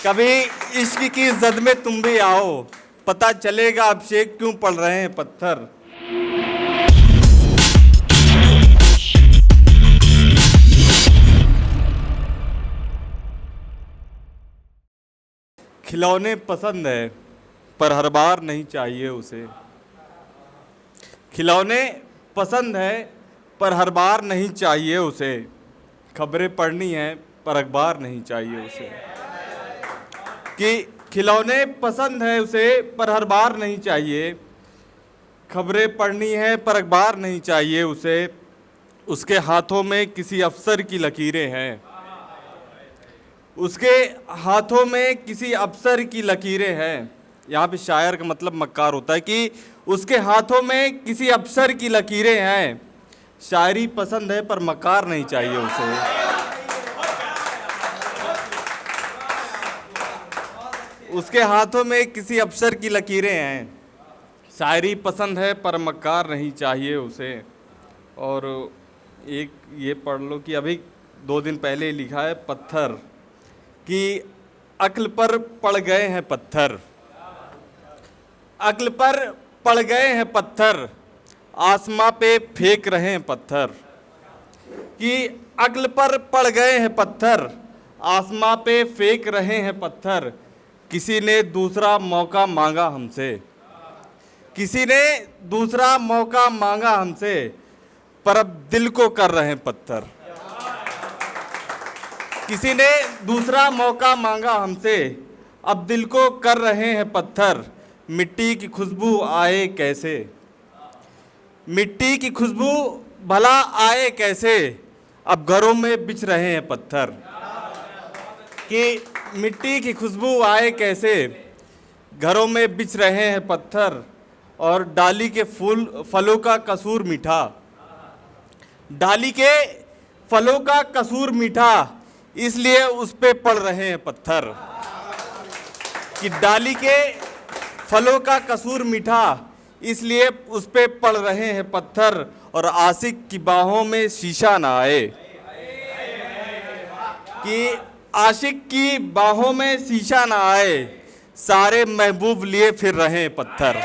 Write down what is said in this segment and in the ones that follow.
कभी इश्क की जद में तुम भी आओ, पता चलेगा अब शेख क्यों पड़ रहे हैं पत्थर। खिलौने पसंद है पर हर बार नहीं चाहिए उसे। खिलौने पसंद है पर हर बार नहीं चाहिए उसे। खबरें पढ़नी है पर अखबार नहीं चाहिए उसे। कि खिलौने पसंद है उसे पर हर बार नहीं चाहिए। खबरें पढ़नी है पर अखबार नहीं चाहिए उसे। उसके हाथों में किसी अफसर की लकीरें हैं। उसके हाथों में किसी अफसर की लकीरें हैं। यहाँ पे शायर का मतलब मक्कार होता है कि उसके हाथों में किसी अफसर की लकीरें हैं। शायरी पसंद है पर मक्कार नहीं चाहिए उसे। उसके हाथों में किसी अफसर की लकीरें हैं। शायरी पसंद है पर मक्कार नहीं चाहिए उसे। और एक ये पढ़ लो कि अभी 2 दिन पहले लिखा है पत्थर कि अक्ल पर पड़ गए हैं पत्थर। अक्ल पर पड़ गए हैं पत्थर, आसमां पे फेंक रहे हैं पत्थर। कि अक्ल पर पड़ गए हैं पत्थर, आसमां पे फेंक रहे हैं पत्थर। किसी ने दूसरा मौका मांगा हमसे। किसी ने दूसरा मौका मांगा हमसे, पर अब दिल को कर रहे हैं पत्थर। किसी ने दूसरा मौका मांगा हमसे, अब दिल को कर रहे हैं पत्थर। मिट्टी की खुशबू आए कैसे, मिट्टी की खुशबू भला आए कैसे, अब घरों में बिछ रहे हैं पत्थर। कि मिट्टी की खुशबू आए कैसे, घरों में बिछ रहे हैं पत्थर। और डाली के फलों का कसूर मीठा। डाली के फलों का कसूर मीठा, इसलिए उस पे पड़ रहे हैं पत्थर। कि डाली के फलों का कसूर मीठा, इसलिए उस पे पड़ रहे हैं पत्थर। और आशिक की बाहों में शीशा ना आए। कि आशिक की बाहों में शीशा ना आए, सारे महबूब लिए फिर रहे हैं पत्थर।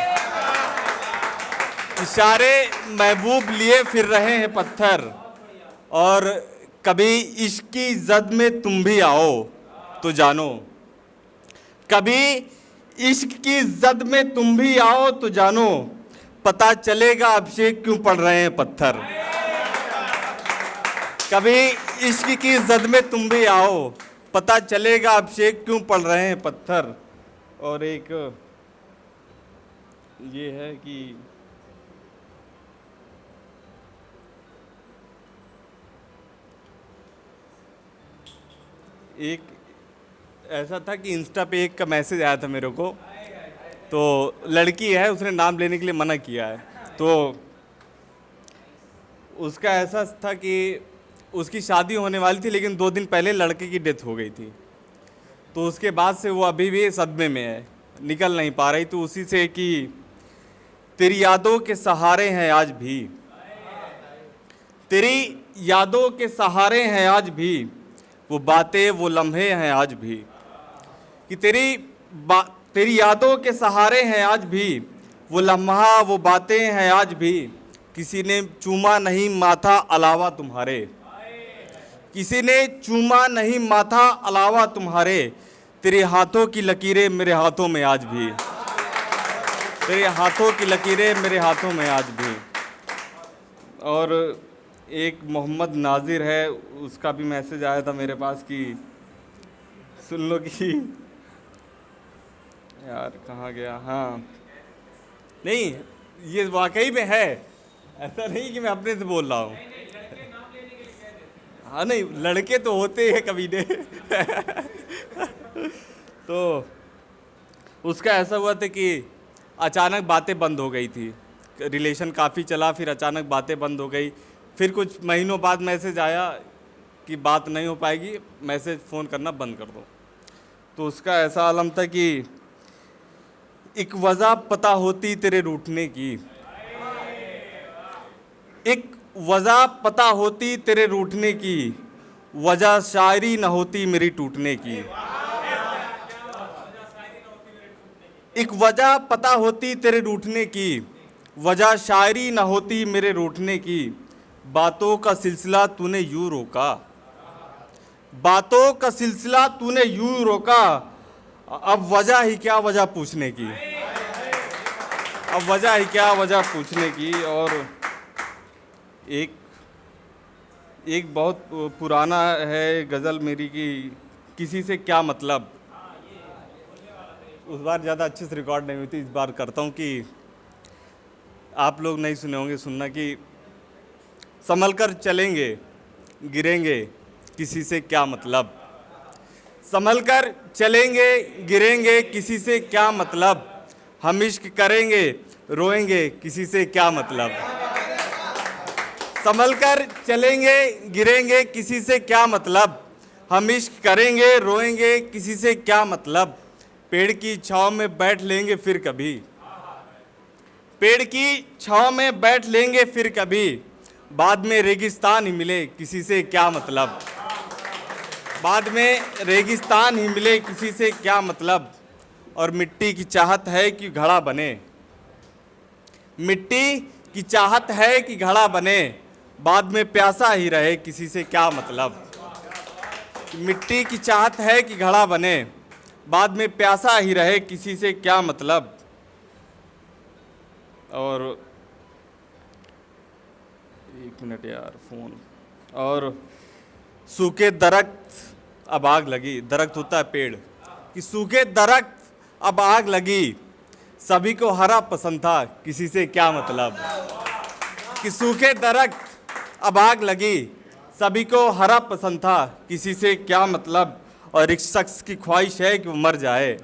सारे महबूब लिए फिर रहे हैं पत्थर। और कभी इश्क की जद में तुम भी आओ तो जानो। कभी इश्क की जद में तुम भी आओ तो जानो, पता चलेगा अब शेख क्यों पड़ रहे हैं पत्थर। कभी इश्क की जद में तुम भी आओ, पता चलेगा अब शेख क्यों पड़ रहे हैं पत्थर। और एक ये है कि एक ऐसा था कि इंस्टा पे एक का मैसेज आया था मेरे को। तो लड़की है, उसने नाम लेने के लिए मना किया है। तो उसका ऐसा था कि उसकी शादी होने वाली थी, लेकिन 2 दिन पहले लड़के की डेथ हो गई थी। तो उसके बाद से वो अभी भी सदमे में है, निकल नहीं पा रही। तो उसी से कि तेरी यादों के सहारे हैं आज भी, तेरी यादों के सहारे हैं आज भी, वो बातें वो लम्हे हैं आज भी। कि तेरी यादों के सहारे हैं आज भी, वो लम्हा वो बातें हैं आज भी। किसी ने चूमा नहीं माथा अलावा तुम्हारे। किसी ने चूमा नहीं माथा अलावा तुम्हारे। तेरे हाथों की लकीरें मेरे हाथों में आज भी। तेरे हाथों की लकीरें मेरे हाथों में आज भी। और एक मोहम्मद नाजिर है, उसका भी मैसेज आया था मेरे पास कि सुन लो कि यार कहाँ गया। हाँ नहीं, ये वाकई में है, ऐसा नहीं कि मैं अपने से बोल रहा हूँ। हाँ नहीं, लड़के तो होते हैं कभी ने। तो उसका ऐसा हुआ था कि अचानक बातें बंद हो गई थी। रिलेशन काफ़ी चला, फिर अचानक बातें बंद हो गई। फिर कुछ महीनों बाद मैसेज आया कि बात नहीं हो पाएगी, मैसेज फ़ोन करना बंद कर दो। तो उसका ऐसा आलम था कि एक वजह पता होती तेरे रूठने की। एक वजह पता होती तेरे रूठने की, वजह शायरी न होती मेरी टूटने की। एक वजह पता होती तेरे रूठने की, वजह शायरी न होती मेरे रूठने की। बातों का सिलसिला तूने यूं रोका, बातों का सिलसिला तूने यूं रोका। अब वजह ही क्या वजह पूछने की, अब वजह ही क्या वजह पूछने की। और एक एक बहुत पुराना है गज़ल मेरी कि किसी से क्या मतलब। उस बार ज़्यादा अच्छे से रिकॉर्ड नहीं हुई थी, इस बार करता हूँ कि आप लोग नहीं सुने होंगे, सुनना कि संभल कर चलेंगे गिरेंगे किसी से क्या मतलब। संभल कर चलेंगे गिरेंगे किसी से क्या मतलब। हम इश्क करेंगे रोएंगे किसी से क्या मतलब। संभल कर चलेंगे गिरेंगे किसी से क्या मतलब। हम इश्क करेंगे रोएंगे किसी से क्या मतलब। पेड़ की छांव में बैठ लेंगे फिर कभी, पेड़ की छांव में बैठ लेंगे फिर कभी। बाद में रेगिस्तान ही मिले किसी से क्या मतलब, बाद में रेगिस्तान ही मिले किसी से क्या मतलब। और मिट्टी की चाहत है कि घड़ा बने, मिट्टी की चाहत है कि घड़ा बने। बाद में प्यासा ही रहे किसी से क्या मतलब। मिट्टी की चाहत है कि घड़ा बने, बाद में प्यासा ही रहे किसी से क्या मतलब। और एक मिनट यार फ़ोन। और सूखे दरख्त अब आग लगी, दरख्त होता है पेड़, कि सूखे दरख्त अब आग लगी। सभी को हरा पसंद था किसी से क्या मतलब। कि सूखे दरख्त अब आग लगी, सभी को हरा पसंद था किसी से क्या मतलब। और एक शख्स की ख्वाहिश है कि वो मर जाए,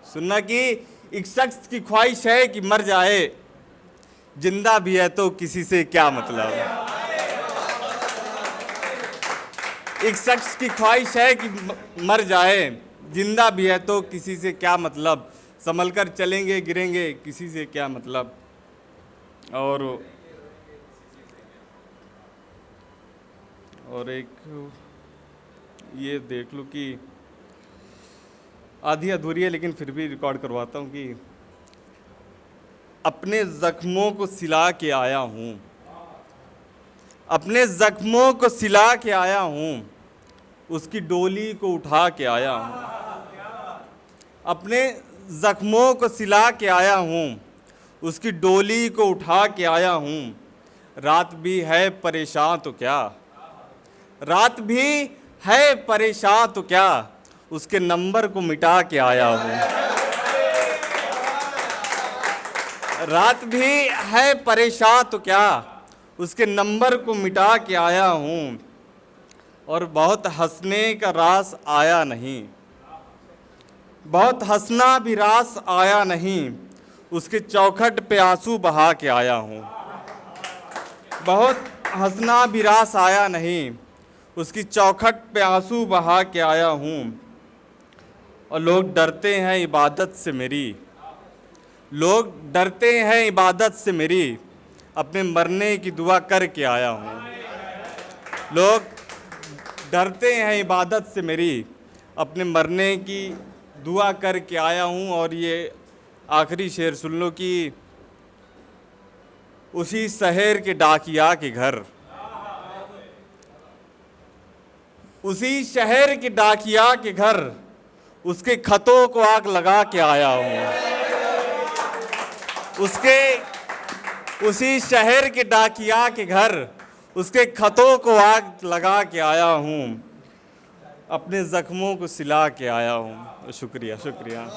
सुनना कि एक शख्स की ख्वाहिश है कि मर जाए। जिंदा भी है तो किसी से क्या मतलब। एक शख्स की ख्वाहिश है कि मर जाए, जिंदा भी है तो किसी से क्या मतलब। संभल कर चलेंगे गिरेंगे किसी से क्या मतलब। और एक ये देख लो कि आधी अधूरी है लेकिन फिर भी रिकॉर्ड करवाता हूँ कि अपने ज़ख्मों को सिला के आया हूँ, अपने ज़ख्मों को सिला के आया हूँ, उसकी डोली को उठा के आया हूँ। अपने ज़ख्मों को सिला के आया हूँ, उसकी डोली को उठा के आया हूँ। रात भी है परेशान तो क्या, रात भी है परेशान तो क्या, उसके नंबर को मिटा के आया हूँ। रात भी है परेशान तो क्या, उसके नंबर को मिटा के आया हूँ। और बहुत हंसने का रास आया नहीं, बहुत हंसना भी रास आया नहीं, उसके चौखट पे आंसू बहा के आया हूँ। बहुत हंसना भी रास आया नहीं, उसकी चौखट पे आंसू बहा के आया हूँ। और लोग डरते हैं इबादत से मेरी, लोग डरते हैं इबादत से मेरी, अपने मरने की दुआ करके आया हूँ। लोग डरते हैं इबादत से मेरी, अपने मरने की दुआ करके आया हूँ। और ये आखिरी शेर सुन लो कि उसी शहर के डाकिया के घर, उसी शहर के डाकिया के घर, उसके खतों को आग लगा के आया हूँ। उसी शहर के डाकिया के घर, उसके खतों को आग लगा के आया हूँ, अपने ज़ख्मों को सिला के आया हूँ। शुक्रिया शुक्रिया।